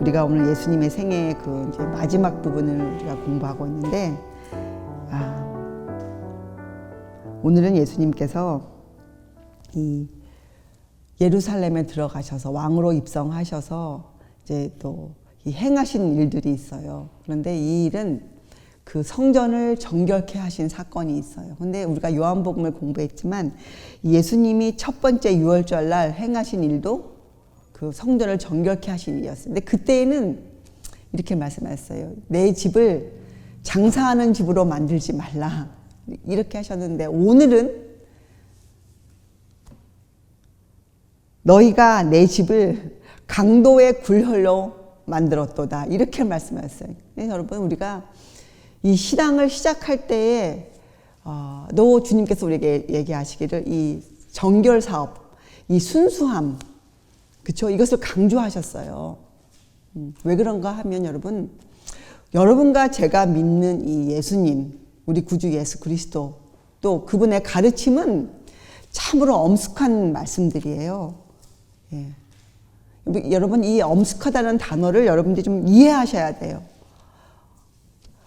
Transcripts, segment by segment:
우리가 오늘 예수님의 생애의 그 이제 마지막 부분을 우리가 공부하고 있는데, 오늘은 예수님께서 이 예루살렘에 들어가셔서 왕으로 입성하셔서 이제 또 이 행하신 일들이 있어요. 그런데 이 일은 그 성전을 정결케 하신 사건이 있어요. 근데 우리가 요한복음을 공부했지만 예수님이 첫 번째 유월절 날 행하신 일도 그 성전을 정결케 하신 일이었어요. 근데 그때에는 이렇게 말씀하셨어요. 내 집을 장사하는 집으로 만들지 말라. 이렇게 하셨는데 오늘은 너희가 내 집을 강도의 굴혈로 만들었도다. 이렇게 말씀하셨어요. 그래서 여러분 우리가 이 신앙을 시작할 때에 또 주님께서 우리에게 얘기하시기를 이 정결 사업, 이 순수함, 그렇죠? 이것을 강조하셨어요. 왜 그런가 하면 여러분, 여러분과 제가 믿는 이 예수님, 우리 구주 예수 그리스도, 또 그분의 가르침은 참으로 엄숙한 말씀들이에요. 예. 여러분 이 엄숙하다는 단어를 여러분들이 좀 이해하셔야 돼요.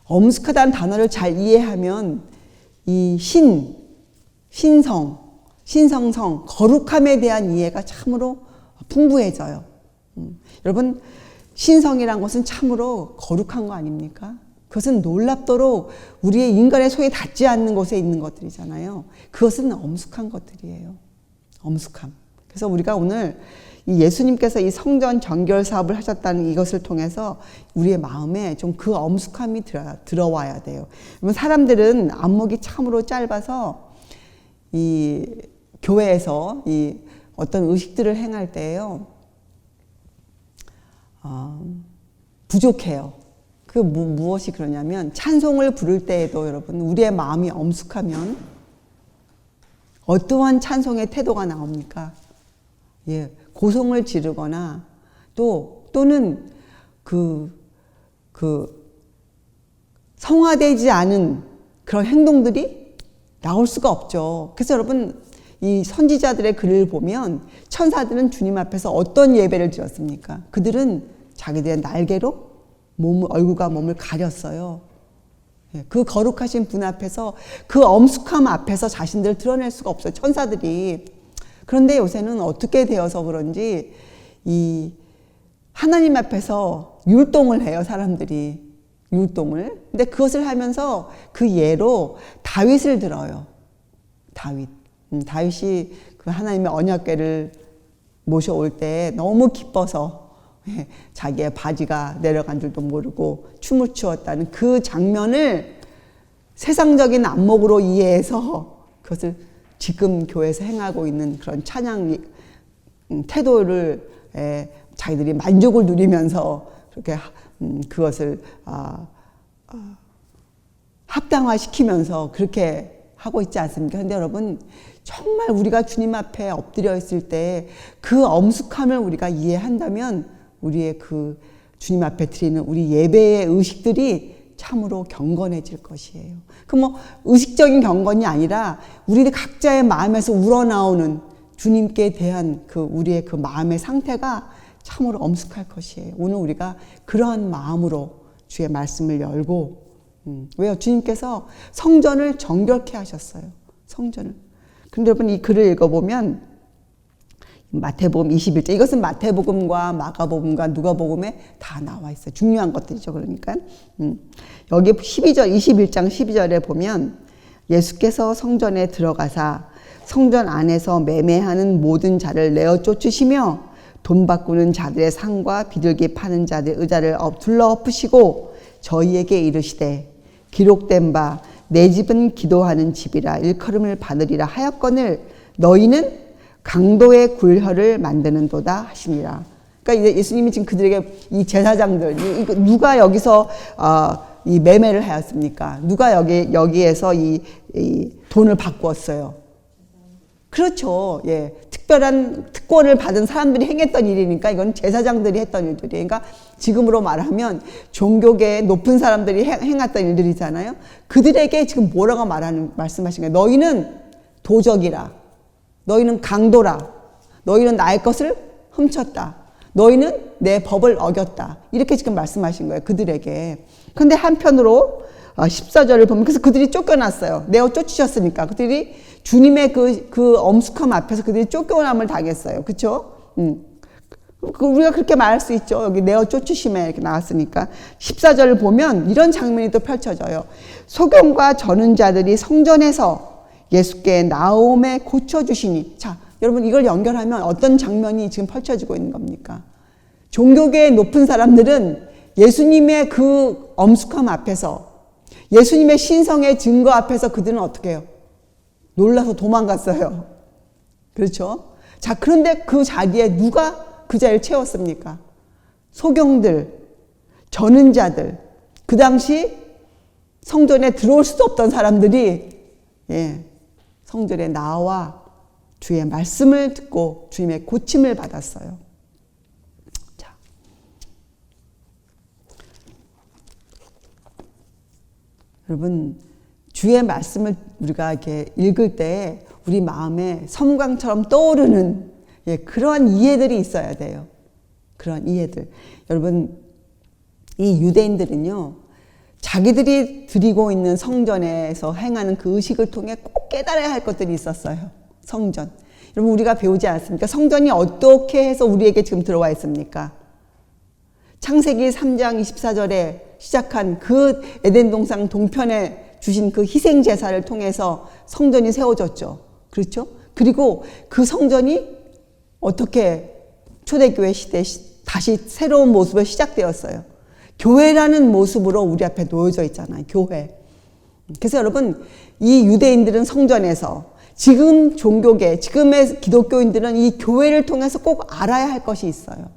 엄숙하다는 단어를 잘 이해하면 이 신성성, 거룩함에 대한 이해가 참으로 풍부해져요. 여러분 신성이란 것은 참으로 거룩한 거 아닙니까? 그것은 놀랍도록 우리의 인간의 손에 닿지 않는 곳에 있는 것들이잖아요. 그것은 엄숙한 것들이에요. 엄숙함. 그래서 우리가 오늘 이 예수님께서 이 성전 정결 사업을 하셨다는 이것을 통해서 우리의 마음에 좀 그 엄숙함이 들어와야 돼요. 사람들은 안목이 참으로 짧아서 이 교회에서 이 어떤 의식들을 행할 때요, 부족해요. 그 무엇이 그러냐면 찬송을 부를 때에도 여러분 우리의 마음이 엄숙하면 어떠한 찬송의 태도가 나옵니까? 예, 고성을 지르거나 또는 성화되지 않은 그런 행동들이 나올 수가 없죠. 그래서 여러분 이 선지자들의 글을 보면 천사들은 주님 앞에서 어떤 예배를 드렸습니까? 그들은 자기들의 날개로 얼굴과 몸을 가렸어요. 그 거룩하신 분 앞에서 그 엄숙함 앞에서 자신들을 드러낼 수가 없어요. 천사들이. 그런데 요새는 어떻게 되어서 그런지 이 하나님 앞에서 율동을 해요, 사람들이. 율동을. 근데 그것을 하면서 그 예로 다윗을 들어요. 다윗이 그 하나님의 언약궤를 모셔올 때 너무 기뻐서 자기의 바지가 내려간 줄도 모르고 춤을 추었다는 그 장면을 세상적인 안목으로 이해해서 그것을 지금 교회에서 행하고 있는 그런 찬양 태도를 자기들이 만족을 누리면서 그렇게 그것을 합당화시키면서 그렇게 하고 있지 않습니까? 그런데 여러분 정말 우리가 주님 앞에 엎드려 있을 때 그 엄숙함을 우리가 이해한다면 우리의 그 주님 앞에 드리는 우리 예배의 의식들이 참으로 경건해질 것이에요. 그 의식적인 경건이 아니라 우리들 각자의 마음에서 우러나오는 주님께 대한 그 우리의 그 마음의 상태가 참으로 엄숙할 것이에요. 오늘 우리가 그러한 마음으로 주의 말씀을 열고, 왜요? 주님께서 성전을 정결케 하셨어요. 성전을. 근데 여러분 이 글을 읽어보면 마태복음 21장, 이것은 마태복음과 마가복음과 누가복음에 다 나와 있어요. 중요한 것들이죠. 그러니까 여기 21장 12절에 보면 예수께서 성전에 들어가사 성전 안에서 매매하는 모든 자를 내어 쫓으시며 돈 바꾸는 자들의 상과 비둘기 파는 자들의 의자를 둘러 엎으시고 저희에게 이르시되 기록된 바 내 집은 기도하는 집이라 일컬음을 받으리라 하였거늘 너희는 강도의 굴혈을 만드는도다 하시니라. 그러니까 예수님이 지금 그들에게 이 제사장들, 누가 여기서 이 매매를 하였습니까? 누가 여기에서 이 돈을 바꾸었어요? 그렇죠. 예. 특별한 특권을 받은 사람들이 행했던 일이니까 이건 제사장들이 했던 일들이에요. 그러니까 지금으로 말하면 종교계의 높은 사람들이 행했던 일들이잖아요. 그들에게 지금 뭐라고 말씀하신 거예요? 너희는 도적이라. 너희는 강도라. 너희는 나의 것을 훔쳤다. 너희는 내 법을 어겼다. 이렇게 지금 말씀하신 거예요. 그들에게. 그런데 한편으로 14절을 보면 그래서 그들이 쫓겨났어요. 내어 쫓으셨으니까. 그들이 주님의 그 엄숙함 앞에서 그들이 쫓겨남을 당했어요. 그렇죠? 우리가 그렇게 말할 수 있죠. 여기 내어 쫓으심에 이렇게 나왔으니까. 14절을 보면 이런 장면이 또 펼쳐져요. 소경과 저는 자들이 성전에서 예수께 나옴에 고쳐주시니. 자, 여러분 이걸 연결하면 어떤 장면이 지금 펼쳐지고 있는 겁니까? 종교계의 높은 사람들은 예수님의 그 엄숙함 앞에서, 예수님의 신성의 증거 앞에서 그들은 어떻게 해요? 놀라서 도망갔어요. 그렇죠? 자, 그런데 그 자리에 누가 그 자리를 채웠습니까? 소경들, 저는 자들, 그 당시 성전에 들어올 수도 없던 사람들이 성전에 나와 주의 말씀을 듣고 주님의 고침을 받았어요. 자, 여러분 주의 말씀을 우리가 이렇게 읽을 때 우리 마음에 섬광처럼 떠오르는 그러한 이해들이 있어야 돼요. 그런 이해들. 여러분, 이 유대인들은요, 자기들이 드리고 있는 성전에서 행하는 그 의식을 통해 꼭 깨달아야 할 것들이 있었어요. 성전. 여러분, 우리가 배우지 않습니까? 성전이 어떻게 해서 우리에게 지금 들어와 있습니까? 창세기 3장 24절에 시작한 그 에덴 동산 동편에 주신 그 희생 제사를 통해서 성전이 세워졌죠. 그렇죠? 그리고 그 성전이 어떻게 초대교회 시대 다시 새로운 모습으로 시작되었어요. 교회라는 모습으로 우리 앞에 놓여져 있잖아요. 교회. 그래서 여러분 이 유대인들은 성전에서, 지금 종교계, 지금의 기독교인들은 이 교회를 통해서 꼭 알아야 할 것이 있어요.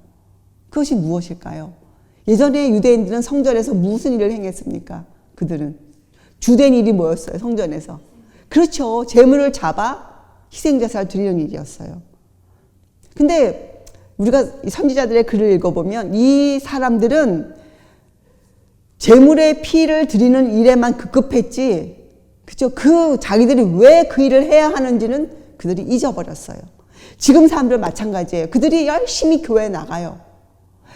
그것이 무엇일까요? 예전에 유대인들은 성전에서 무슨 일을 행했습니까? 그들은 주된 일이 뭐였어요? 성전에서. 그렇죠. 제물을 잡아 희생제사를 드리는 일이었어요. 근데 우리가 선지자들의 글을 읽어보면 이 사람들은 제물의 피를 드리는 일에만 급급했지, 그죠? 그 자기들이 왜 그 일을 해야 하는지는 그들이 잊어버렸어요. 지금 사람들 마찬가지예요. 그들이 열심히 교회에 나가요.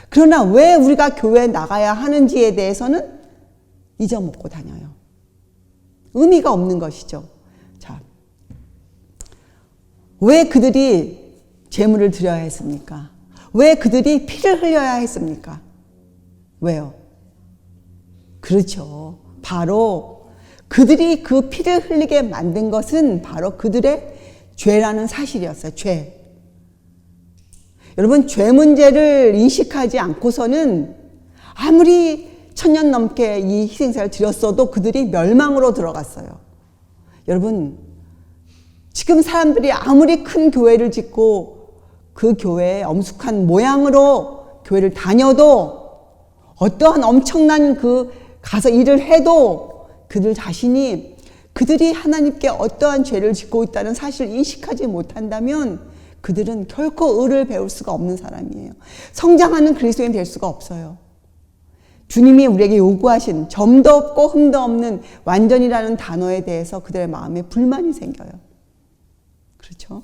그러나 왜 우리가 교회에 나가야 하는지에 대해서는 잊어먹고 다녀요. 의미가 없는 것이죠. 자, 왜 그들이 제물을 드려야 했습니까? 왜 그들이 피를 흘려야 했습니까? 왜요? 그렇죠. 바로 그들이 그 피를 흘리게 만든 것은 바로 그들의 죄라는 사실이었어요. 죄. 여러분, 죄 문제를 인식하지 않고서는 아무리 1000년 넘게 이 희생사를 드렸어도 그들이 멸망으로 들어갔어요. 여러분, 지금 사람들이 아무리 큰 교회를 짓고 그 교회의 엄숙한 모양으로 교회를 다녀도, 어떠한 엄청난 가서 일을 해도 그들 자신이 그들이 하나님께 어떠한 죄를 짓고 있다는 사실을 인식하지 못한다면 그들은 결코 의를 배울 수가 없는 사람이에요. 성장하는 그리스도인이 될 수가 없어요. 주님이 우리에게 요구하신 점도 없고 흠도 없는 완전이라는 단어에 대해서 그들의 마음에 불만이 생겨요. 그렇죠?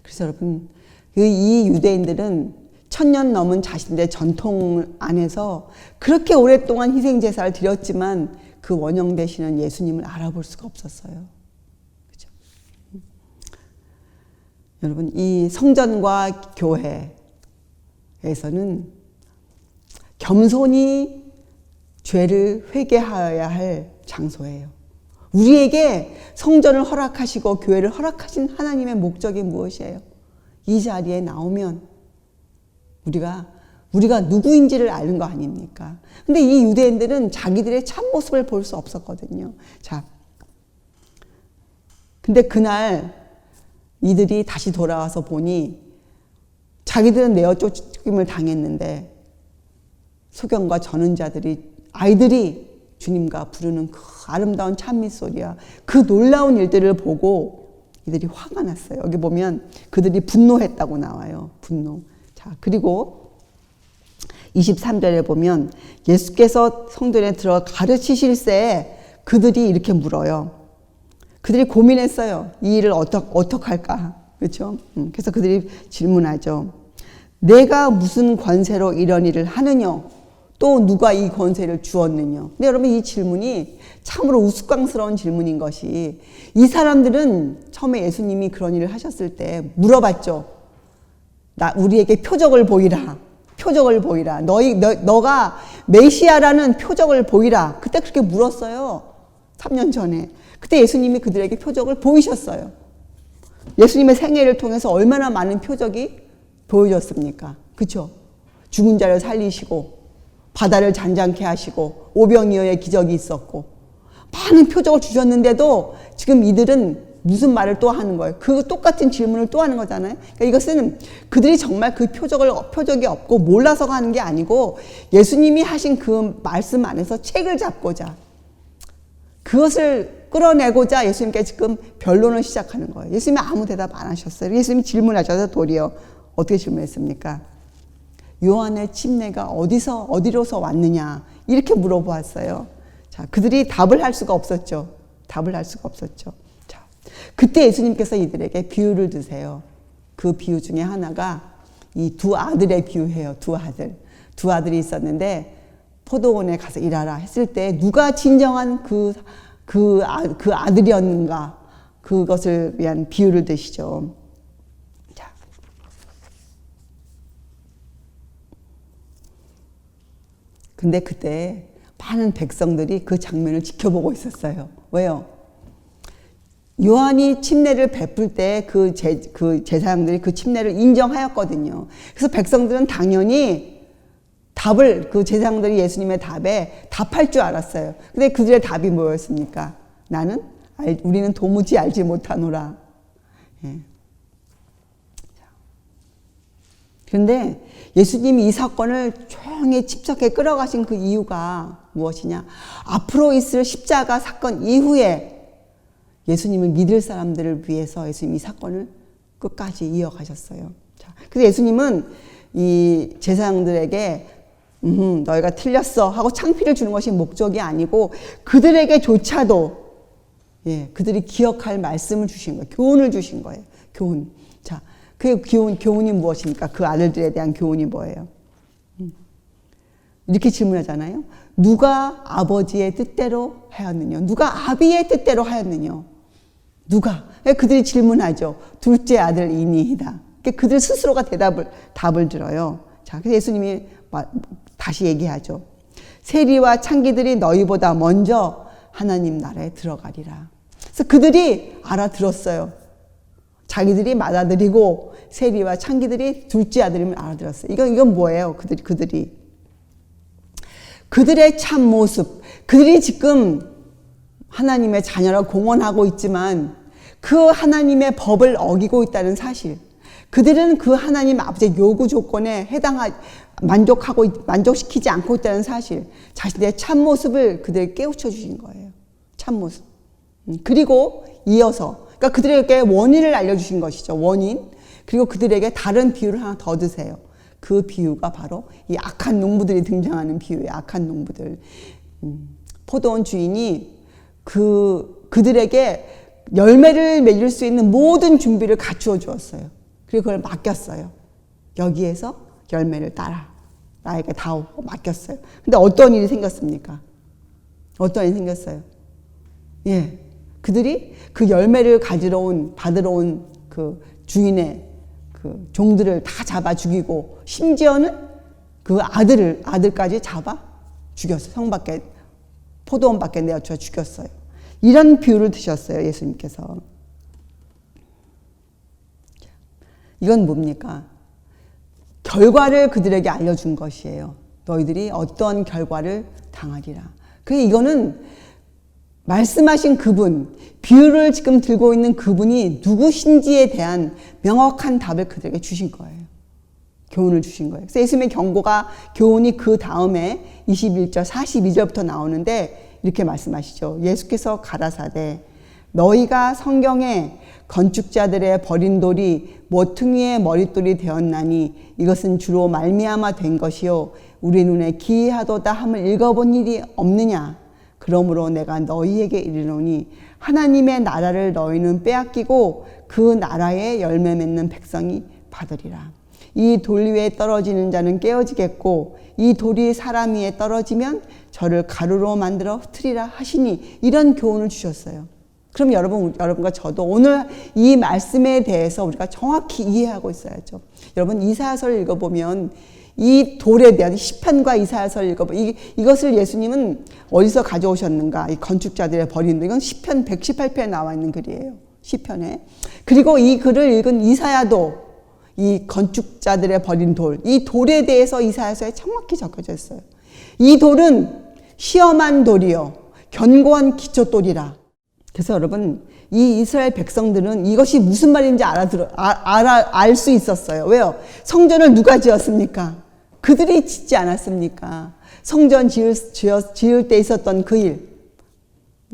그래서 여러분, 이 유대인들은 1000년 넘은 자신들의 전통 안에서 그렇게 오랫동안 희생제사를 드렸지만 그 원형 되시는 예수님을 알아볼 수가 없었어요. 그렇죠? 여러분, 이 성전과 교회에서는 겸손히 죄를 회개하여야 할 장소예요. 우리에게 성전을 허락하시고 교회를 허락하신 하나님의 목적이 무엇이에요? 이 자리에 나오면 우리가 누구인지를 아는 거 아닙니까? 근데 이 유대인들은 자기들의 참모습을 볼 수 없었거든요. 자, 근데 그날 이들이 다시 돌아와서 보니 자기들은 내어 쫓김을 당했는데 소경과 저는 자들이, 아이들이 주님과 부르는 그 아름다운 찬미 소리야, 그 놀라운 일들을 보고 이들이 화가 났어요. 여기 보면 그들이 분노했다고 나와요. 분노. 자, 그리고 23절에 보면 예수께서 성전에 들어 가르치실새 그들이 이렇게 물어요. 그들이 고민했어요. 이 일을 어떡할까? 그렇죠? 그래서 그들이 질문하죠. 내가 무슨 권세로 이런 일을 하느냐? 또 누가 이 권세를 주었느냐? 근데 여러분 이 질문이 참으로 우스꽝스러운 질문인 것이 이 사람들은 처음에 예수님이 그런 일을 하셨을 때 물어봤죠. 우리에게 표적을 보이라. 표적을 보이라. 너가 메시아라는 표적을 보이라. 그때 그렇게 물었어요. 3년 전에. 그때 예수님이 그들에게 표적을 보이셨어요. 예수님의 생애를 통해서 얼마나 많은 표적이 보여졌습니까? 그렇죠? 죽은 자를 살리시고 바다를 잔잔케 하시고 오병이어의 기적이 있었고 많은 표적을 주셨는데도 지금 이들은 무슨 말을 또 하는 거예요? 그 똑같은 질문을 또 하는 거잖아요. 그러니까 이것은 그들이 정말 그 표적이 없고 몰라서가 하는 게 아니고 예수님이 하신 그 말씀 안에서 책을 잡고자 그것을 끌어내고자 예수님께 지금 변론을 시작하는 거예요. 예수님이 아무 대답 안 하셨어요. 예수님이 질문하셔서 도리어 어떻게 질문했습니까? 요한의 침례가 어디로서 왔느냐 이렇게 물어보았어요. 자, 그들이 답을 할 수가 없었죠. 답을 할 수가 없었죠. 자, 그때 예수님께서 이들에게 비유를 드세요. 그 비유 중에 하나가 이 두 아들의 비유예요. 두 아들이 있었는데 포도원에 가서 일하라 했을 때 누가 진정한 그 아들이었는가 그것을 위한 비유를 드시죠. 자, 근데 그때 많은 백성들이 그 장면을 지켜보고 있었어요. 왜요? 요한이 침례를 베풀 때 그 제사장들이 그 침례를 인정하였거든요. 그래서 백성들은 당연히 그 제사장들이 예수님의 답에 답할 줄 알았어요. 근데 그들의 답이 뭐였습니까? 우리는 도무지 알지 못하노라. 예. 그런데 예수님이 이 사건을 조용히 침착하게 끌어가신 그 이유가 무엇이냐? 앞으로 있을 십자가 사건 이후에 예수님을 믿을 사람들을 위해서 예수님이 이 사건을 끝까지 이어가셨어요. 자, 그래서 예수님은 이 제사장들에게 너희가 틀렸어 하고 창피를 주는 것이 목적이 아니고 그들에게조차도 그들이 기억할 말씀을 주신 거예요. 교훈을 주신 거예요. 교훈. 자, 그 교훈이 무엇입니까? 그 아들들에 대한 교훈이 뭐예요? 이렇게 질문하잖아요. 누가 아버지의 뜻대로 하였느냐? 누가 아비의 뜻대로 하였느냐? 누가? 그들이 질문하죠. 둘째 아들 이니이다. 그들 스스로가 답을 들어요. 자, 그래서 예수님이 다시 얘기하죠. 세리와 창기들이 너희보다 먼저 하나님 나라에 들어가리라. 그래서 그들이 알아들었어요. 자기들이 맏아들이고 세리와 창기들이 둘째 아들임을 알아들었어요. 이건 뭐예요? 그들의 참 모습, 그들이 지금 하나님의 자녀라 공언하고 있지만 그 하나님의 법을 어기고 있다는 사실, 그들은 그 하나님 아버지의 요구 조건에 만족시키지 않고 있다는 사실, 자신의 참모습을 그들에게 깨우쳐 주신 거예요. 참모습. 그리고 이어서, 그러니까 그들에게 원인을 알려주신 것이죠. 원인. 그리고 그들에게 다른 비유를 하나 더 드세요. 그 비유가 바로 이 악한 농부들이 등장하는 비유예요. 악한 농부들. 포도원 주인이 그들에게 열매를 맺을 수 있는 모든 준비를 갖추어 주었어요. 그리고 그걸 맡겼어요. 여기에서 열매를 따라. 나에게 다오고 맡겼어요. 근데 어떤 일이 생겼습니까? 어떤 일이 생겼어요? 그들이 그 열매를 받으러 온 그 주인의 그 종들을 다 잡아 죽이고 심지어는 그 아들까지 잡아 죽였어요. 포도원 밖에 내어쳐 죽였어요. 이런 비유를 드셨어요. 예수님께서. 이건 뭡니까? 결과를 그들에게 알려준 것이에요. 너희들이 어떤 결과를 당하리라. 그래서 이거는 말씀하신 그분, 비유를 지금 들고 있는 그분이 누구신지에 대한 명확한 답을 그들에게 주신 거예요. 교훈을 주신 거예요. 그래서 예수님의 교훈이 그 다음에 21절, 42절부터 나오는데 이렇게 말씀하시죠. 예수께서 가라사대 너희가 성경에 건축자들의 버린 돌이 모퉁이의 머릿돌이 되었나니 이것은 주로 말미암아 된 것이요 우리 눈에 기이하도다 함을 읽어본 일이 없느냐. 그러므로 내가 너희에게 이르노니 하나님의 나라를 너희는 빼앗기고 그 나라의 열매 맺는 백성이 받으리라. 이 돌 위에 떨어지는 자는 깨어지겠고 이 돌이 사람 위에 떨어지면 저를 가루로 만들어 흩으리라 하시니, 이런 교훈을 주셨어요. 그럼 여러분과 저도 오늘 이 말씀에 대해서 우리가 정확히 이해하고 있어야죠. 여러분, 이사야서를 읽어보면 이 돌에 대한 시편과 이사야서를 읽어보면 이것을 예수님은 어디서 가져오셨는가? 이 건축자들의 버린 돌. 이건 시편 118편에 나와 있는 글이에요. 시편에. 그리고 이 글을 읽은 이사야도 이 건축자들의 버린 돌, 이 돌에 대해서 이사야서에 정확히 적혀져 있어요. 이 돌은 시험한 돌이요 견고한 기초돌이라. 그래서 여러분, 이 이스라엘 백성들은 이것이 무슨 말인지 알 수 있었어요. 왜요? 성전을 누가 지었습니까? 그들이 짓지 않았습니까? 성전 지을 때 있었던 그 일,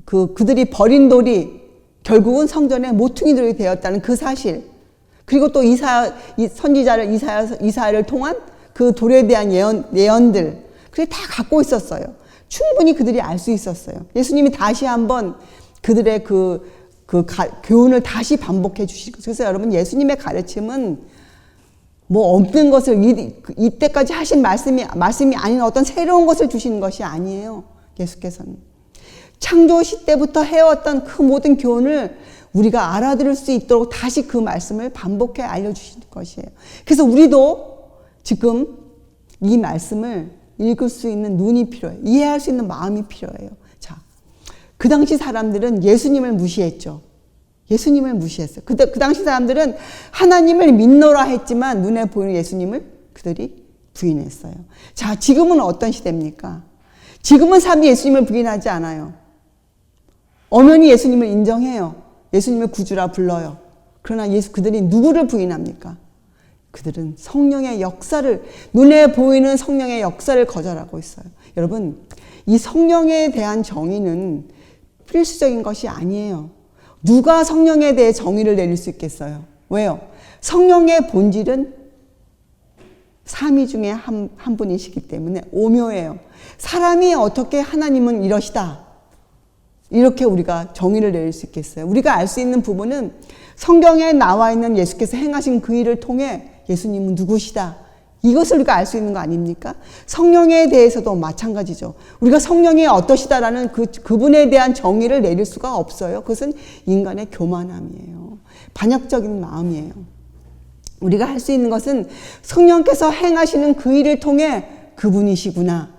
그들이 버린 돌이 결국은 성전의 모퉁이들이 되었다는 그 사실, 그리고 또 선지자를 이사야를 통한 그 돌에 대한 예언들, 그게 다 갖고 있었어요. 충분히 그들이 알 수 있었어요. 예수님이 다시 한번 그들의 교훈을 다시 반복해 주시고, 그래서 여러분, 예수님의 가르침은 뭐 없는 것을 이때까지 하신 말씀이 아닌 어떤 새로운 것을 주시는 것이 아니에요. 예수께서는 창조 시대부터 해왔던 그 모든 교훈을 우리가 알아들을 수 있도록 다시 그 말씀을 반복해 알려주시는 것이에요. 그래서 우리도 지금 이 말씀을 읽을 수 있는 눈이 필요해요. 이해할 수 있는 마음이 필요해요. 자, 그 당시 사람들은 예수님을 무시했죠. 예수님을 무시했어요. 그 당시 사람들은 하나님을 믿노라 했지만 눈에 보이는 예수님을 그들이 부인했어요. 자, 지금은 어떤 시대입니까? 지금은 사람이 예수님을 부인하지 않아요. 엄연히 예수님을 인정해요. 예수님을 구주라 불러요. 그러나 그들이 누구를 부인합니까? 그들은 성령의 역사를, 눈에 보이는 성령의 역사를 거절하고 있어요. 여러분, 이 성령에 대한 정의는 필수적인 것이 아니에요. 누가 성령에 대해 정의를 내릴 수 있겠어요? 왜요? 성령의 본질은 삼위 중에 한 분이시기 때문에 오묘해요. 사람이 어떻게 하나님은 이러시다, 이렇게 우리가 정의를 내릴 수 있겠어요? 우리가 알 수 있는 부분은 성경에 나와 있는 예수께서 행하신 그 일을 통해 예수님은 누구시다, 이것을 우리가 알 수 있는 거 아닙니까? 성령에 대해서도 마찬가지죠. 우리가 성령이 어떠시다라는 그분에 대한 정의를 내릴 수가 없어요. 그것은 인간의 교만함이에요. 반역적인 마음이에요. 우리가 할 수 있는 것은 성령께서 행하시는 그 일을 통해 그분이시구나,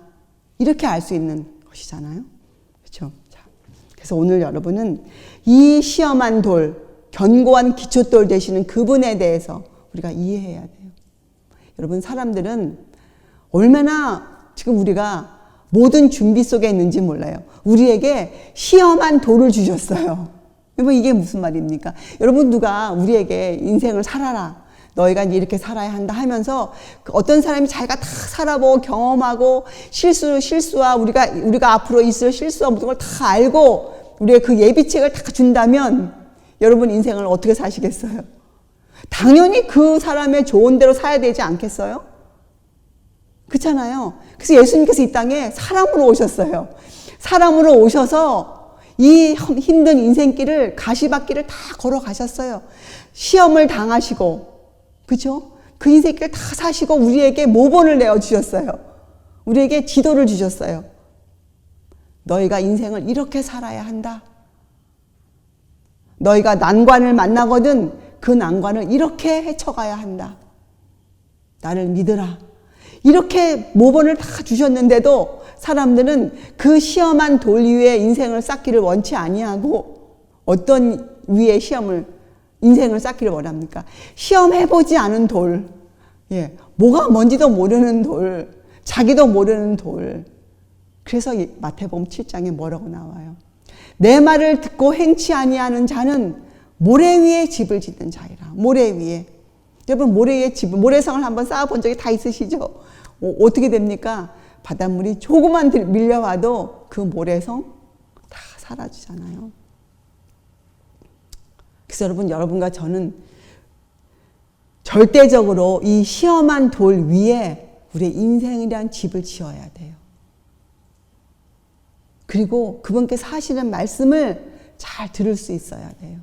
이렇게 알 수 있는 것이잖아요. 그렇죠? 자, 그래서 오늘 여러분은 이 시험한 돌, 견고한 기초돌 되시는 그분에 대해서 우리가 이해해야 돼요. 여러분, 사람들은 얼마나 지금 우리가 모든 준비 속에 있는지 몰라요. 우리에게 시험한 돌을 주셨어요. 여러분, 이게 무슨 말입니까? 여러분, 누가 우리에게 인생을 살아라, 너희가 이렇게 살아야 한다 하면서 어떤 사람이 자기가 다 살아보고 경험하고 실수와 우리가 앞으로 있을 실수와 모든 걸 다 알고 우리의 그 예비책을 다 준다면 여러분 인생을 어떻게 사시겠어요? 당연히 그 사람의 좋은 대로 살아야 되지 않겠어요? 그렇잖아요. 그래서 예수님께서 이 땅에 사람으로 오셨어요. 사람으로 오셔서 이 힘든 인생길을, 가시밭길을 다 걸어가셨어요. 시험을 당하시고, 그죠? 그 인생길을 다 사시고 우리에게 모본을 내어주셨어요. 우리에게 지도를 주셨어요. 너희가 인생을 이렇게 살아야 한다. 너희가 난관을 만나거든 그 난관을 이렇게 헤쳐가야 한다. 나를 믿으라. 이렇게 모본을 다 주셨는데도 사람들은 그 시험한 돌 위에 인생을 쌓기를 원치 아니하고 어떤 위에 인생을 쌓기를 원합니까? 시험해보지 않은 돌, 뭐가 뭔지도 모르는 돌, 자기도 모르는 돌. 그래서 마태복음 7장에 뭐라고 나와요? 내 말을 듣고 행치 아니하는 자는 모래 위에 집을 짓는 자이라. 모래 위에. 여러분, 모래 위에 모래성을 한번 쌓아본 적이 다 있으시죠? 어떻게 됩니까? 바닷물이 조금만 밀려와도 그 모래성 다 사라지잖아요. 그래서 여러분과 저는 절대적으로 이 시험한 돌 위에 우리의 인생이란 집을 지어야 돼요. 그리고 그분께서 하시는 말씀을 잘 들을 수 있어야 돼요.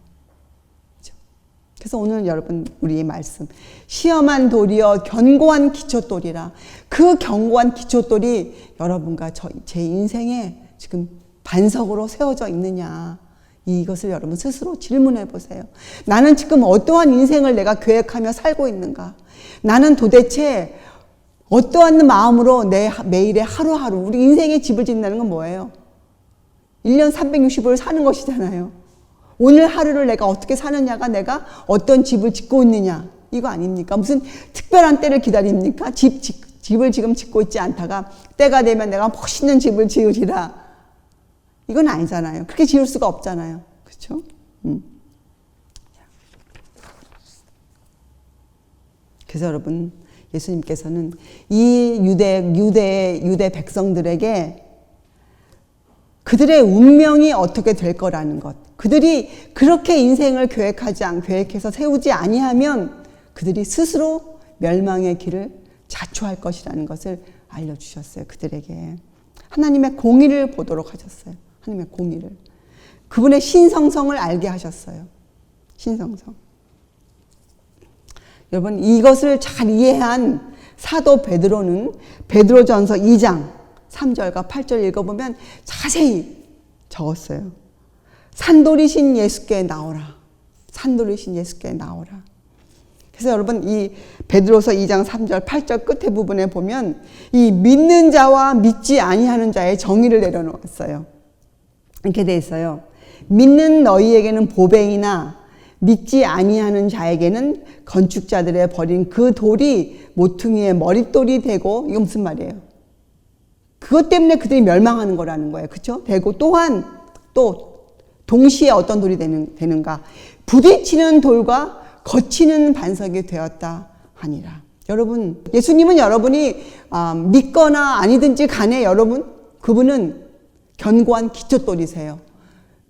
그래서 오늘 여러분 우리의 말씀 시험한 돌이여 견고한 기초돌이라. 그 견고한 기초돌이 여러분과 제 인생에 지금 반석으로 세워져 있느냐. 이것을 여러분 스스로 질문해 보세요. 나는 지금 어떠한 인생을 내가 계획하며 살고 있는가? 나는 도대체 어떠한 마음으로 내 매일의 하루하루 우리 인생의 집을 짓는다는 건 뭐예요? 1년 365일 사는 것이잖아요. 오늘 하루를 내가 어떻게 사느냐가 내가 어떤 집을 짓고 있느냐 이거 아닙니까? 무슨 특별한 때를 기다립니까? 집을 지금 짓고 있지 않다가 때가 되면 내가 멋있는 집을 지으리라. 이건 아니잖아요. 그렇게 지을 수가 없잖아요. 그렇죠? 그래서 여러분 예수님께서는 이 유대 백성들에게 그들의 운명이 어떻게 될 거라는 것, 그들이 그렇게 인생을 계획해서 세우지 아니하면 그들이 스스로 멸망의 길을 자초할 것이라는 것을 알려주셨어요. 그들에게 하나님의 공의를 보도록 하셨어요. 하나님의 공의를, 그분의 신성성을 알게 하셨어요. 신성성. 여러분 이것을 잘 이해한 사도 베드로는 베드로전서 2장 3절과 8절 읽어보면 자세히 적었어요. 산돌이신 예수께 나오라. 산돌이신 예수께 나오라. 그래서 여러분 이 베드로서 2장 3절 8절 끝에 부분에 보면 이 믿는 자와 믿지 아니하는 자의 정의를 내려놓았어요. 이렇게 돼 있어요. 믿는 너희에게는 보배이나 믿지 아니하는 자에게는 건축자들의 버린 그 돌이 모퉁이의 머릿돌이 되고, 이거 무슨 말이에요? 그것 때문에 그들이 멸망하는 거라는 거예요. 그렇죠? 되고 또한 또 동시에 어떤 돌이 되는가? 부딪히는 돌과 거치는 반석이 되었다 하니라. 여러분, 예수님은 여러분이 믿거나 아니든지 간에 여러분, 그분은 견고한 기초돌이세요.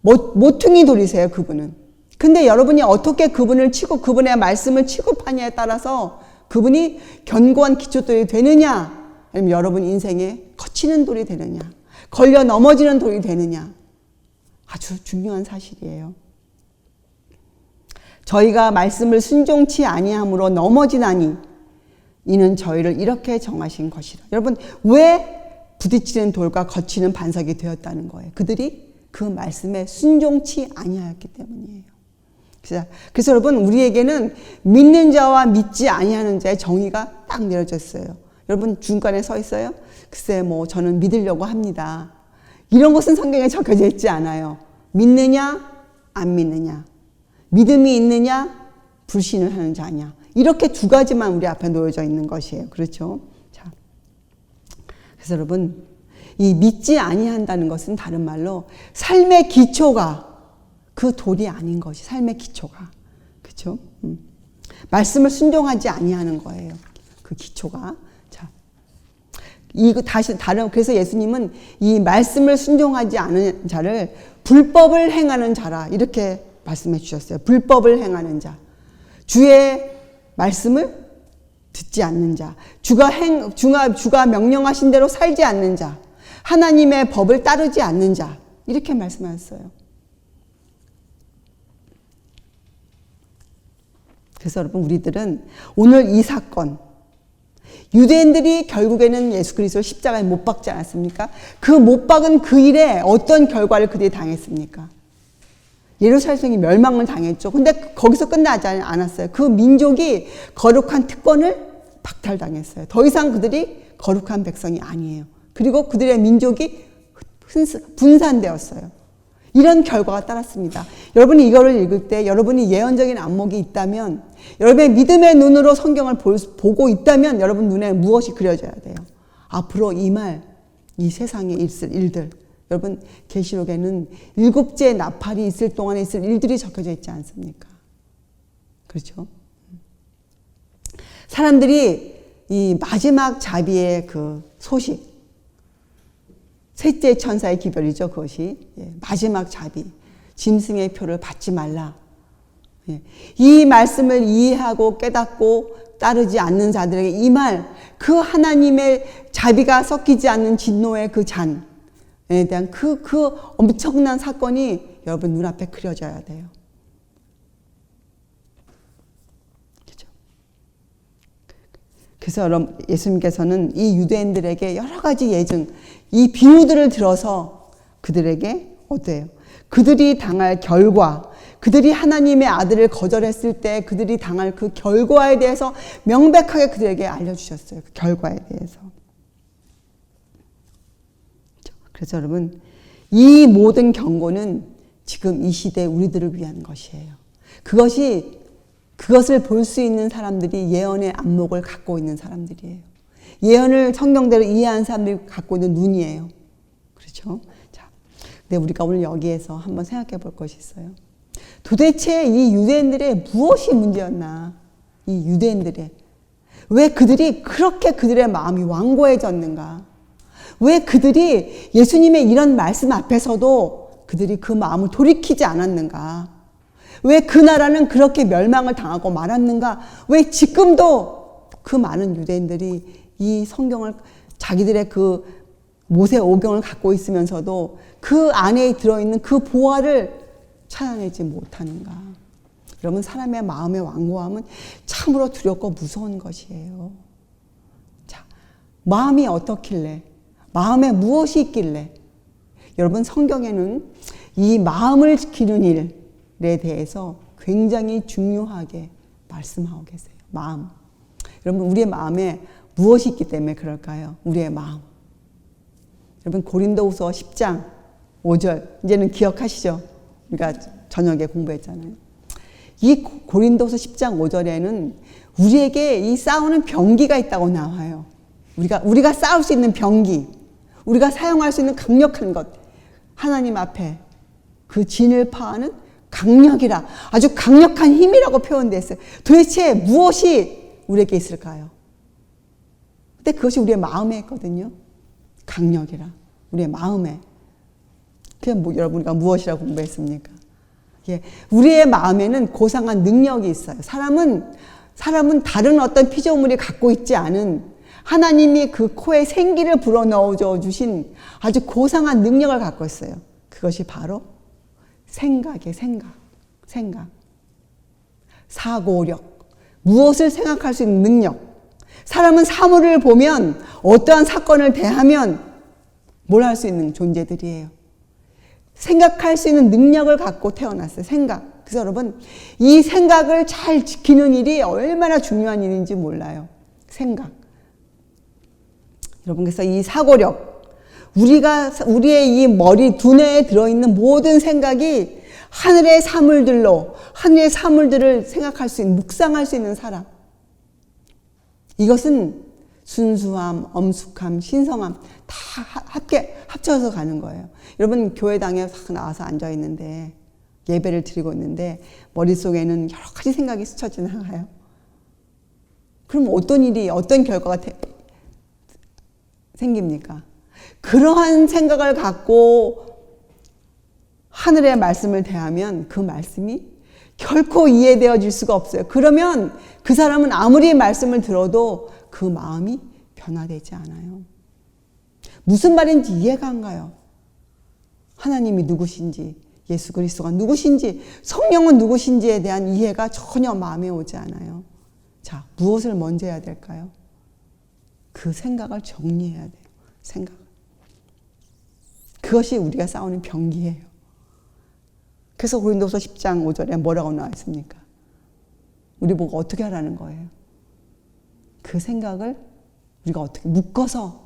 모퉁이 돌이세요, 그분은. 근데 여러분이 어떻게 그분을 치고 그분의 말씀을 취급하냐에 따라서 그분이 견고한 기초돌이 되느냐, 아니면 여러분 인생에 거치는 돌이 되느냐, 걸려 넘어지는 돌이 되느냐, 아주 중요한 사실이에요. 저희가 말씀을 순종치 아니함으로 넘어지나니 이는 저희를 이렇게 정하신 것이라. 여러분 왜 부딪히는 돌과 거치는 반석이 되었다는 거예요? 그들이 그 말씀에 순종치 아니하였기 때문이에요. 그래서 여러분 우리에게는 믿는 자와 믿지 아니하는 자의 정의가 딱 내려졌어요. 여러분 중간에 서 있어요? 글쎄 뭐 저는 믿으려고 합니다. 이런 것은 성경에 적혀져 있지 않아요. 믿느냐 안 믿느냐, 믿음이 있느냐 불신을 하는 자냐, 이렇게 두 가지만 우리 앞에 놓여져 있는 것이에요. 그렇죠? 자, 그래서 여러분 이 믿지 아니한다는 것은 다른 말로 삶의 기초가 그 돌이 아닌 것이 삶의 기초가, 그렇죠? 말씀을 순종하지 아니하는 거예요. 그 기초가. 자, 이거 다시 다른, 그래서 예수님은 이 말씀을 순종하지 않은 자를 불법을 행하는 자라 이렇게 말씀해 주셨어요. 불법을 행하는 자, 주의 말씀을 듣지 않는 자, 주가 명령하신 대로 살지 않는 자, 하나님의 법을 따르지 않는 자, 이렇게 말씀하셨어요. 그래서 여러분 우리들은 오늘 이 사건, 유대인들이 결국에는 예수 그리스도를 십자가에 못 박지 않았습니까? 그 못 박은 그 일에 어떤 결과를 그들이 당했습니까? 예루살렘이 멸망을 당했죠. 근데 거기서 끝나지 않았어요. 그 민족이 거룩한 특권을 박탈당했어요. 더 이상 그들이 거룩한 백성이 아니에요. 그리고 그들의 민족이 분산되었어요. 이런 결과가 따랐습니다. 여러분이 이거를 읽을 때 여러분이 예언적인 안목이 있다면, 여러분의 믿음의 눈으로 성경을 보고 있다면 여러분 눈에 무엇이 그려져야 돼요? 앞으로 이 세상에 있을 일들. 여러분 계시록에는 7째 나팔이 있을 동안에 있을 일들이 적혀져 있지 않습니까? 그렇죠? 사람들이 이 마지막 자비의 그 소식, 셋째 천사의 기별이죠. 그것이 마지막 자비, 짐승의 표를 받지 말라. 이 말씀을 이해하고 깨닫고 따르지 않는 자들에게 이 말, 그 하나님의 자비가 섞이지 않는 진노의 그 잔에 대한 그 엄청난 사건이 여러분 눈앞에 그려져야 돼요. 그래서 여러분, 예수님께서는 이 유대인들에게 여러 가지 예증, 이 비유들을 들어서 그들에게 어때요? 그들이 당할 결과, 그들이 하나님의 아들을 거절했을 때 그들이 당할 그 결과에 대해서 명백하게 그들에게 알려주셨어요. 그 결과에 대해서. 그래서 여러분, 이 모든 경고는 지금 이 시대 우리들을 위한 것이에요. 그것을 볼 수 있는 사람들이 예언의 안목을 갖고 있는 사람들이에요. 예언을 성경대로 이해한 사람들이 갖고 있는 눈이에요. 그렇죠? 자, 근데 우리가 오늘 여기에서 한번 생각해 볼 것이 있어요. 도대체 이 유대인들의 무엇이 문제였나? 이 유대인들의. 왜 그들이 그렇게 그들의 마음이 완고해졌는가? 왜 그들이 예수님의 이런 말씀 앞에서도 그들이 그 마음을 돌이키지 않았는가? 왜 그 나라는 그렇게 멸망을 당하고 말았는가? 왜 지금도 그 많은 유대인들이 이 성경을 자기들의 그 모세 오경을 갖고 있으면서도 그 안에 들어있는 그 보화를 찾아내지 못하는가? 여러분, 사람의 마음의 완고함은 참으로 두렵고 무서운 것이에요. 자, 마음이 어떻길래? 마음에 무엇이 있길래? 여러분, 성경에는 이 마음을 지키는 일에 대해서 굉장히 중요하게 말씀하고 계세요. 마음. 여러분, 우리의 마음에 무엇이 있기 때문에 그럴까요? 우리의 마음. 여러분, 고린도후서 10장 5절 이제는 기억하시죠? 우리가 저녁에 공부했잖아요. 이 고린도후서 10장 5절에는 우리에게 이 싸우는 병기가 있다고 나와요. 우리가 싸울 수 있는 병기, 우리가 사용할 수 있는 강력한 것, 하나님 앞에 그 진을 파하는 강력이라, 아주 강력한 힘이라고 표현됐어요. 도대체 무엇이 우리에게 있을까요? 근데 그것이 우리의 마음에 있거든요. 강력이라, 우리의 마음에. 그게 여러분, 우리가 무엇이라고 공부했습니까? 예, 우리의 마음에는 고상한 능력이 있어요. 사람은 다른 어떤 피조물이 갖고 있지 않은 하나님이 그 코에 생기를 불어넣어 주신 아주 고상한 능력을 갖고 있어요. 그것이 바로 생각이에요. 생각. 사고력. 무엇을 생각할 수 있는 능력. 사람은 사물을 보면 어떠한 사건을 대하면 뭘 할 수 있는 존재들이에요. 생각할 수 있는 능력을 갖고 태어났어요. 생각. 그래서 여러분, 이 생각을 잘 지키는 일이 얼마나 중요한 일인지 몰라요. 생각. 여러분, 그래서 이 사고력, 우리의 이 머리, 두뇌에 들어있는 모든 생각이 하늘의 사물들을 생각할 수 있는, 묵상할 수 있는 사람. 이것은 순수함, 엄숙함, 신성함 다 합쳐서 가는 거예요. 여러분, 교회당에 나와서 앉아 있는데, 예배를 드리고 있는데 머릿속에는 여러 가지 생각이 스쳐 지나가요. 그럼 어떤 결과가 생깁니까? 그러한 생각을 갖고 하늘의 말씀을 대하면 그 말씀이 결코 이해되어질 수가 없어요. 그러면 그 사람은 아무리 말씀을 들어도 그 마음이 변화되지 않아요. 무슨 말인지 이해가 안 가요. 하나님이 누구신지, 예수 그리스도가 누구신지, 성령은 누구신지에 대한 이해가 전혀 마음에 오지 않아요. 자, 무엇을 먼저 해야 될까요? 그 생각을 정리해야 돼요. 생각. 그것이 우리가 싸우는 병기예요. 그래서 고린도서 10장 5절에 뭐라고 나와 있습니까? 우리 보고 어떻게 하라는 거예요? 그 생각을 우리가 어떻게 묶어서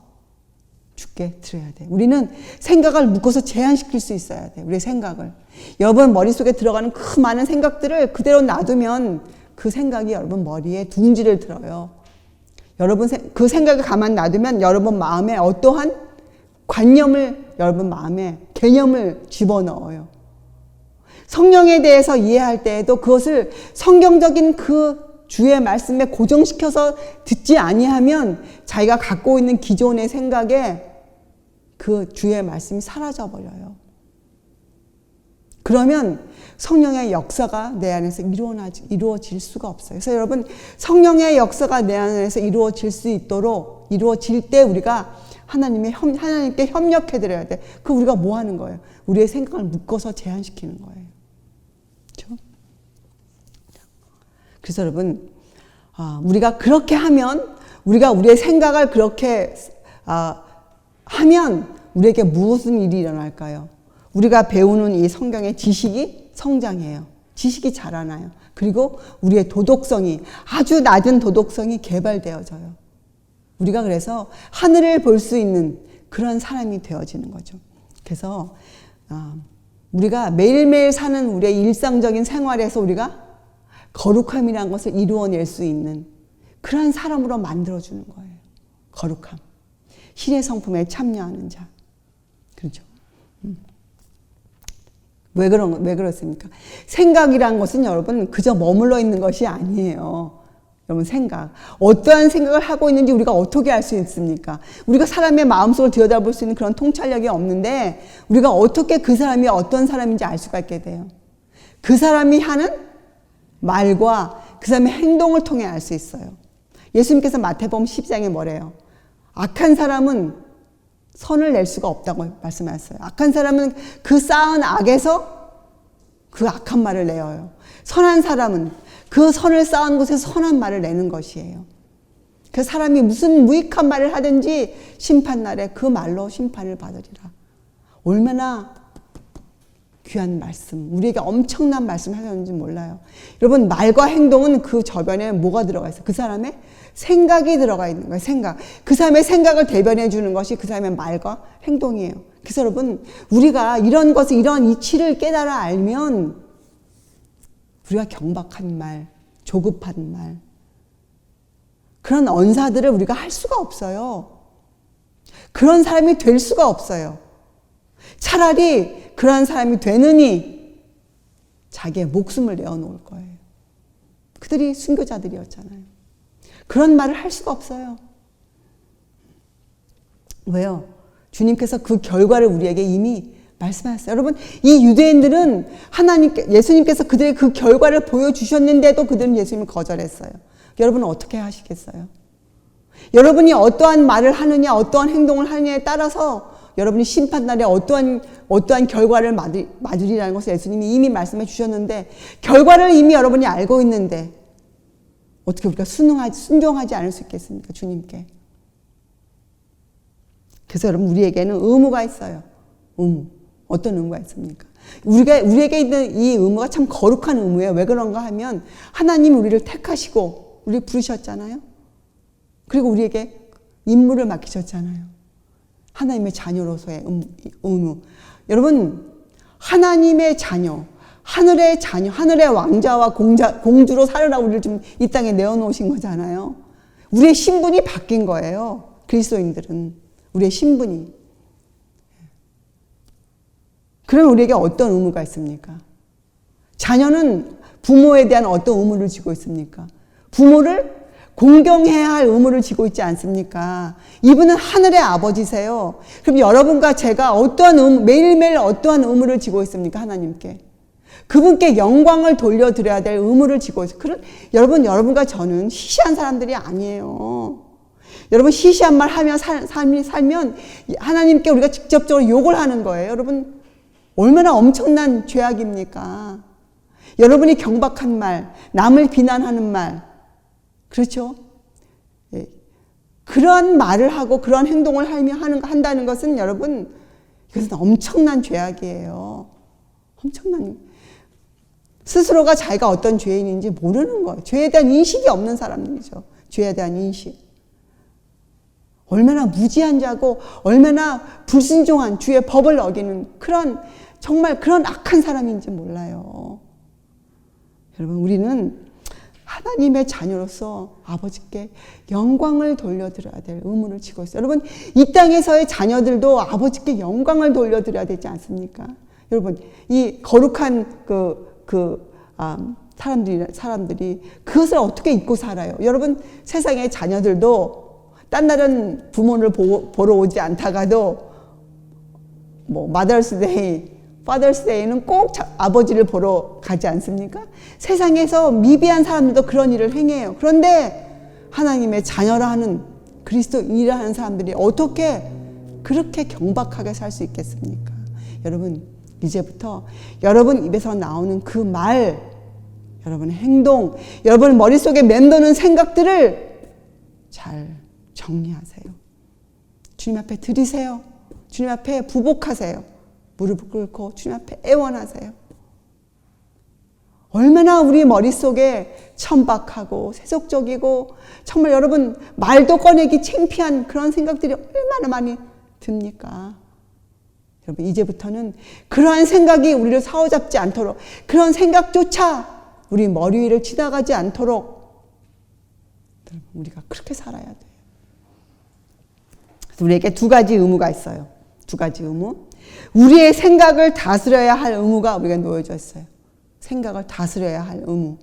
주께 드려야 돼. 우리는 생각을 묶어서 제한시킬 수 있어야 돼. 우리의 생각을. 여러분 머릿속에 들어가는 그 많은 생각들을 그대로 놔두면 그 생각이 여러분 머리에 둥지를 들어요. 여러분 그 생각을 가만 놔두면 여러분 마음에 어떠한 관념을 여러분 마음에 개념을 집어넣어요. 성령에 대해서 이해할 때에도 그것을 성경적인 그 주의 말씀에 고정시켜서 듣지 아니하면 자기가 갖고 있는 기존의 생각에 그 주의 말씀이 사라져버려요. 그러면 성령의 역사가 내 안에서 이루어질 수가 없어요. 그래서 여러분 성령의 역사가 내 안에서 이루어질 때 우리가 하나님께 협력해드려야 돼. 그 우리가 뭐 하는 거예요? 우리의 생각을 묶어서 제한시키는 거예요. 그렇죠? 그래서 여러분 우리가 그렇게 하면 우리가 우리의 생각을 그렇게 하면 우리에게 무슨 일이 일어날까요? 우리가 배우는 이 성경의 지식이 성장해요. 지식이 자라나요. 그리고 우리의 도덕성이, 아주 낮은 도덕성이 개발되어져요. 우리가 그래서 하늘을 볼 수 있는 그런 사람이 되어지는 거죠. 그래서 우리가 매일매일 사는 우리의 일상적인 생활에서 우리가 거룩함이라는 것을 이루어낼 수 있는 그런 사람으로 만들어주는 거예요. 거룩함. 신의 성품에 참여하는 자. 그렇죠. 왜 그렇습니까? 생각이란 것은 여러분 그저 머물러 있는 것이 아니에요. 여러분 생각. 어떠한 생각을 하고 있는지 우리가 어떻게 알 수 있습니까? 우리가 사람의 마음속을 들여다볼 수 있는 그런 통찰력이 없는데 우리가 어떻게 그 사람이 어떤 사람인지 알 수가 있게 돼요. 그 사람이 하는 말과 그 사람의 행동을 통해 알 수 있어요. 예수님께서 마태복음 10장에 뭐래요? 악한 사람은 선을 낼 수가 없다고 말씀하셨어요. 악한 사람은 그 쌓은 악에서 그 악한 말을 내어요. 선한 사람은 그 선을 쌓은 곳에서 선한 말을 내는 것이에요. 그 사람이 무슨 무익한 말을 하든지 심판날에 그 말로 심판을 받으리라. 얼마나 귀한 말씀, 우리에게 엄청난 말씀을 하셨는지 몰라요. 여러분, 말과 행동은 그 저변에 뭐가 들어가 있어요? 그 사람의 생각이 들어가 있는 거예요. 생각. 그 사람의 생각을 대변해 주는 것이 그 사람의 말과 행동이에요. 그래서 여러분, 우리가 이런 것을, 이런 이치를 깨달아 알면 우리가 경박한 말, 조급한 말, 그런 언사들을 우리가 할 수가 없어요. 그런 사람이 될 수가 없어요. 차라리 그러한 사람이 되느니 자기의 목숨을 내어놓을 거예요. 그들이 순교자들이었잖아요. 그런 말을 할 수가 없어요. 왜요? 주님께서 그 결과를 우리에게 이미 말씀하셨어요. 여러분, 이 유대인들은 예수님께서 그들의 그 결과를 보여주셨는데도 그들은 예수님을 거절했어요. 여러분은 어떻게 하시겠어요? 여러분이 어떠한 말을 하느냐, 어떠한 행동을 하느냐에 따라서 여러분이 심판날에 어떠한 결과를 맞으리라는 것을 예수님이 이미 말씀해 주셨는데, 결과를 이미 여러분이 알고 있는데 어떻게 우리가 순종하지 않을 수 있겠습니까? 주님께. 그래서 여러분, 우리에게는 의무가 있어요. 의무. 어떤 의무가 있습니까? 우리에게 있는 이 의무가 참 거룩한 의무예요. 왜 그런가 하면 하나님이 우리를 택하시고 우리를 부르셨잖아요. 그리고 우리에게 임무를 맡기셨잖아요. 하나님의 자녀로서의 의무. 여러분, 하나님의 자녀, 하늘의 자녀, 하늘의 왕자와 공주로 살으라고 우리를 좀 이 땅에 내어놓으신 거잖아요. 우리의 신분이 바뀐 거예요. 그리스도인들은. 우리의 신분이. 그럼 우리에게 어떤 의무가 있습니까? 자녀는 부모에 대한 어떤 의무를 지고 있습니까? 부모를 공경해야 할 의무를 지고 있지 않습니까? 이분은 하늘의 아버지세요. 그럼 여러분과 제가 매일매일 어떠한 의무를 지고 있습니까? 하나님께. 그분께 영광을 돌려드려야 될 의무를 지고 있어요. 여러분과 저는 시시한 사람들이 아니에요. 여러분, 시시한 말 하며 살면 하나님께 우리가 직접적으로 욕을 하는 거예요. 여러분, 얼마나 엄청난 죄악입니까? 여러분이 경박한 말, 남을 비난하는 말, 그렇죠? 예. 그런 말을 하고 그런 행동을 한다는 것은 여러분, 이것은 엄청난 죄악이에요. 스스로가 자기가 어떤 죄인인지 모르는 거예요. 죄에 대한 인식이 없는 사람들이죠. 죄에 대한 인식. 얼마나 무지한 자고 얼마나 불순종한 주의 법을 어기는 정말 그런 악한 사람인지 몰라요. 여러분, 우리는 하나님의 자녀로서 아버지께 영광을 돌려드려야 될 의무를 지고 있어요. 여러분, 이 땅에서의 자녀들도 아버지께 영광을 돌려드려야 되지 않습니까? 여러분, 이 거룩한 사람들이 그것을 어떻게 잊고 살아요? 여러분, 세상의 자녀들도 딴 날은 부모를 보러 오지 않다가도 마더스데이, 파더스데이는 꼭 아버지를 보러 가지 않습니까? 세상에서 미비한 사람들도 그런 일을 행해요. 그런데 하나님의 자녀라 하는 그리스도인이라 하는 사람들이 어떻게 그렇게 경박하게 살 수 있겠습니까? 여러분, 이제부터 여러분 입에서 나오는 그 말, 여러분의 행동, 여러분 머릿속에 맴도는 생각들을 잘 정리하세요. 주님 앞에 드리세요. 주님 앞에 부복하세요. 무릎을 꿇고 주님 앞에 애원하세요. 얼마나 우리 머릿속에 천박하고 세속적이고 정말 여러분 말도 꺼내기 창피한 그런 생각들이 얼마나 많이 듭니까? 여러분 이제부터는 그러한 생각이 우리를 사로잡지 않도록, 그런 생각조차 우리 머리 위를 지나가지 않도록 우리가 그렇게 살아야 돼요. 우리에게 두 가지 의무가 있어요. 두 가지 의무. 우리의 생각을 다스려야 할 의무가 우리가 놓여져 있어요. 생각을 다스려야 할 의무.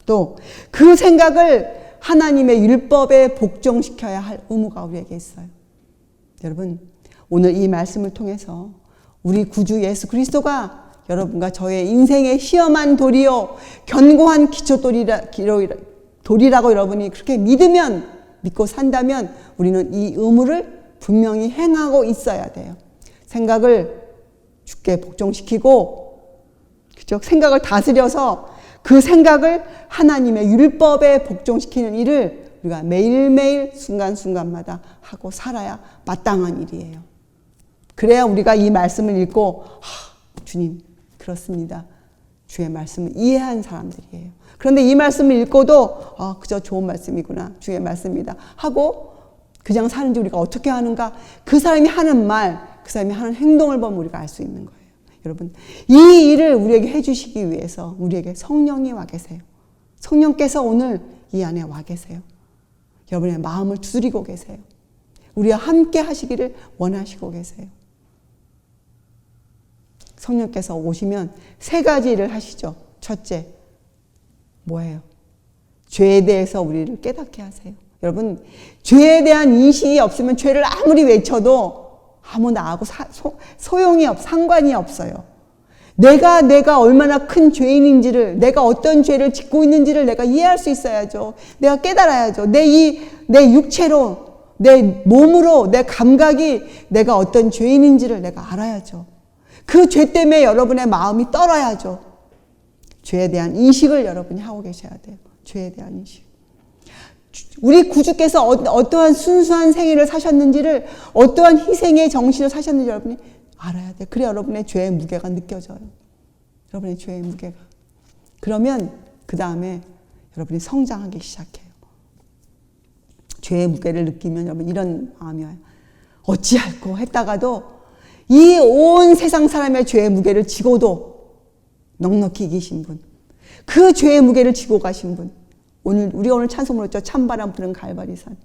또 그 생각을 하나님의 율법에 복종시켜야 할 의무가 우리에게 있어요. 여러분 오늘 이 말씀을 통해서 우리 구주 예수 그리스도가 여러분과 저의 인생의 시험한 돌이요 견고한 기초돌이라고 여러분이 그렇게 믿고 산다면 우리는 이 의무를 분명히 행하고 있어야 돼요. 생각을 주께 복종시키고 생각을 다스려서 그 생각을 하나님의 율법에 복종시키는 일을 우리가 매일매일 순간순간마다 하고 살아야 마땅한 일이에요. 그래야 우리가 이 말씀을 읽고 주님 그렇습니다. 주의 말씀을 이해한 사람들이에요. 그런데 이 말씀을 읽고도 그저 좋은 말씀이구나. 주의 말씀이다 하고 그냥 사는지 우리가 어떻게 하는가? 그 사람이 하는 말, 그 사람이 하는 행동을 보면 우리가 알 수 있는 거예요. 여러분 이 일을 우리에게 해주시기 위해서 우리에게 성령이 와 계세요. 성령께서 오늘 이 안에 와 계세요. 여러분의 마음을 두드리고 계세요. 우리와 함께 하시기를 원하시고 계세요. 성령께서 오시면 세 가지 일을 하시죠. 첫째, 뭐예요? 죄에 대해서 우리를 깨닫게 하세요. 여러분, 죄에 대한 인식이 없으면 죄를 아무리 외쳐도 아무 나하고 상관이 없어요. 내가 얼마나 큰 죄인인지를, 내가 어떤 죄를 짓고 있는지를 내가 이해할 수 있어야죠. 내가 깨달아야죠. 내 육체로, 내 몸으로, 내 감각이 내가 어떤 죄인인지를 내가 알아야죠. 그 죄 때문에 여러분의 마음이 떨어야죠. 죄에 대한 인식을 여러분이 하고 계셔야 돼요. 죄에 대한 인식. 우리 구주께서 어떠한 순수한 생애를 사셨는지를, 어떠한 희생의 정신을 사셨는지 여러분이 알아야 돼요. 그래 여러분의 죄의 무게가 느껴져요. 여러분의 죄의 무게가. 그러면 그 다음에 여러분이 성장하기 시작해요. 죄의 무게를 느끼면 여러분 이런 마음이 와요. 어찌할꼬 했다가도 이 온 세상 사람의 죄의 무게를 지고도 넉넉히 이기신 분, 그 죄의 무게를 지고 가신 분, 우리가 오늘 찬송으로 했죠. 찬바람 부는 갈바리산.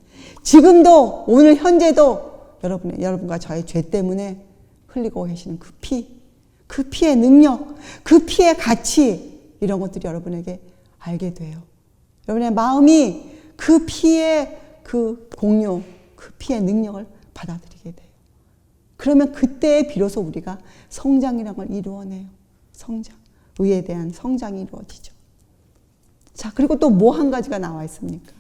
지금도 오늘 현재도 여러분과 저의 죄 때문에 흘리고 계시는 그 피, 그 피의 능력, 그 피의 가치, 이런 것들이 여러분에게 알게 돼요. 여러분의 마음이 그 피의 그 공유, 그 피의 능력을 받아들이게 돼요. 그러면 그때 비로소 우리가 성장이라는 걸 이루어내요. 성장. 의에 대한 성장이 이루어지죠. 자, 그리고 또 뭐 한 가지가 나와 있습니까?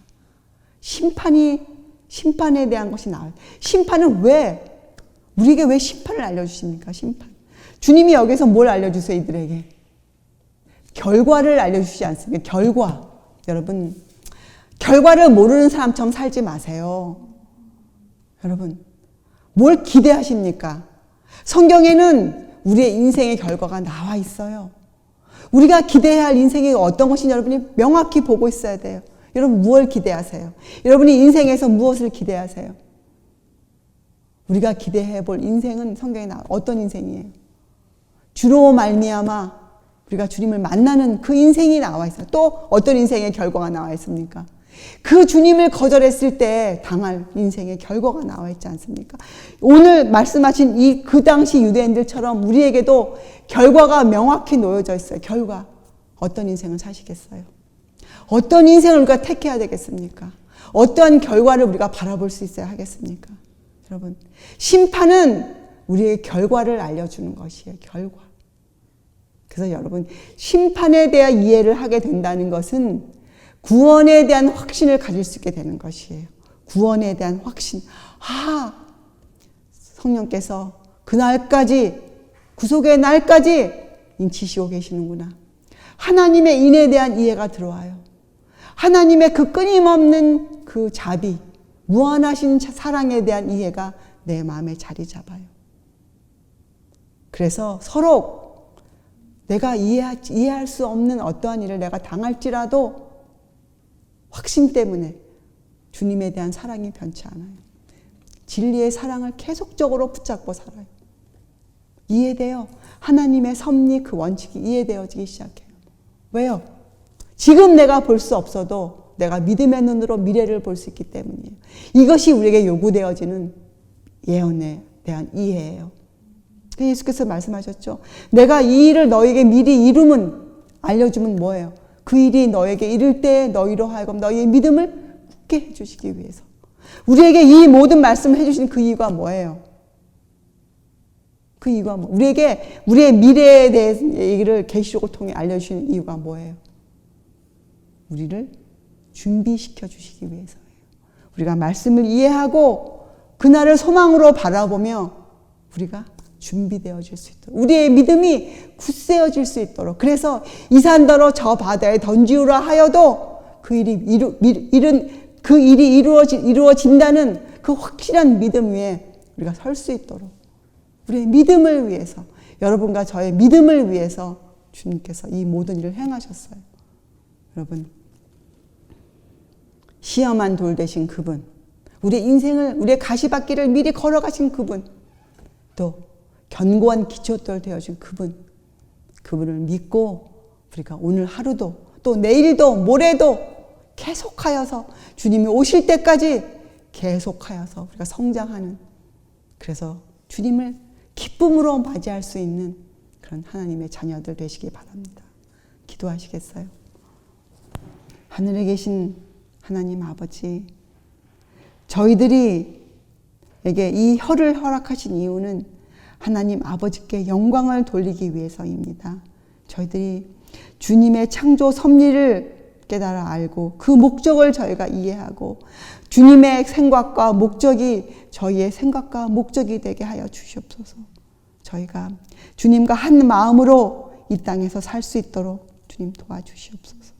심판에 대한 것이 나와요. 심판은 우리에게 왜 심판을 알려주십니까? 심판. 주님이 여기서 뭘 알려주세요, 이들에게? 결과를 알려주시지 않습니까? 결과. 여러분, 결과를 모르는 사람처럼 살지 마세요. 여러분, 뭘 기대하십니까? 성경에는 우리의 인생의 결과가 나와 있어요. 우리가 기대해야 할 인생이 어떤 것인지 여러분이 명확히 보고 있어야 돼요. 여러분 무엇을 기대하세요? 여러분이 인생에서 무엇을 기대하세요? 우리가 기대해 볼 인생은 성경에 나와 어떤 인생이에요? 주로 말미암아 우리가 주님을 만나는 그 인생이 나와 있어요. 또 어떤 인생의 결과가 나와 있습니까? 그 주님을 거절했을 때 당할 인생의 결과가 나와 있지 않습니까? 오늘 말씀하신 그 당시 유대인들처럼 우리에게도 결과가 명확히 놓여져 있어요. 결과. 어떤 인생을 사시겠어요? 어떤 인생을 우리가 택해야 되겠습니까? 어떠한 결과를 우리가 바라볼 수 있어야 하겠습니까? 여러분, 심판은 우리의 결과를 알려주는 것이에요. 결과. 그래서 여러분, 심판에 대한 이해를 하게 된다는 것은 구원에 대한 확신을 가질 수 있게 되는 것이에요. 구원에 대한 확신. 성령께서 그날까지, 구속의 날까지 인치시고 계시는구나. 하나님의 인에 대한 이해가 들어와요. 하나님의 그 끊임없는 그 자비, 무한하신 사랑에 대한 이해가 내 마음에 자리 잡아요. 그래서 서로 내가 이해할 수 없는 어떠한 일을 내가 당할지라도 확신 때문에 주님에 대한 사랑이 변치 않아요. 진리의 사랑을 계속적으로 붙잡고 살아요. 이해돼요. 하나님의 섭리 그 원칙이 이해되어지기 시작해요. 왜요? 지금 내가 볼 수 없어도 내가 믿음의 눈으로 미래를 볼 수 있기 때문이에요. 이것이 우리에게 요구되어지는 예언에 대한 이해예요. 예수께서 말씀하셨죠. 내가 이 일을 너에게 미리 알려주면 뭐예요? 그 일이 너에게 이를 때 너희로 하여금 너희의 믿음을 굳게 해주시기 위해서. 우리에게 이 모든 말씀을 해주신 그 이유가 뭐예요? 그 이유가 우리에게 우리의 미래에 대한 얘기를 계시록을 통해 알려주시는 이유가 뭐예요? 우리를 준비시켜 주시기 위해서예요. 우리가 말씀을 이해하고 그날을 소망으로 바라보며 우리가 준비되어질 수 있도록 우리의 믿음이 굳세어질 수 있도록 그래서 이 산더러 저 바다에 던지우라 하여도 그 일이 이루어진다는 그 확실한 믿음 위에 우리가 설 수 있도록 우리의 믿음을 위해서 여러분과 저의 믿음을 위해서 주님께서 이 모든 일을 행하셨어요. 여러분 시험한 돌 되신 그분 우리의 인생을 우리의 가시밭길을 미리 걸어가신 그분 또 견고한 기초돌 되어준 그분을 믿고 우리가 오늘 하루도 또 내일도 모레도 계속하여서 주님이 오실 때까지 계속하여서 우리가 성장하는 그래서 주님을 기쁨으로 맞이할 수 있는 그런 하나님의 자녀들 되시기 바랍니다. 기도하시겠어요? 하늘에 계신 하나님 아버지 저희들이 에게 이 혀를 허락하신 이유는 하나님 아버지께 영광을 돌리기 위해서입니다. 저희들이 주님의 창조 섭리를 깨달아 알고 그 목적을 저희가 이해하고 주님의 생각과 목적이 저희의 생각과 목적이 되게 하여 주시옵소서. 저희가 주님과 한 마음으로 이 땅에서 살 수 있도록 주님 도와주시옵소서.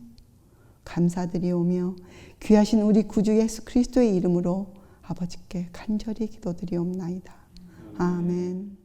감사드리오며 귀하신 우리 구주 예수 그리스도의 이름으로 아버지께 간절히 기도드리옵나이다. 아멘.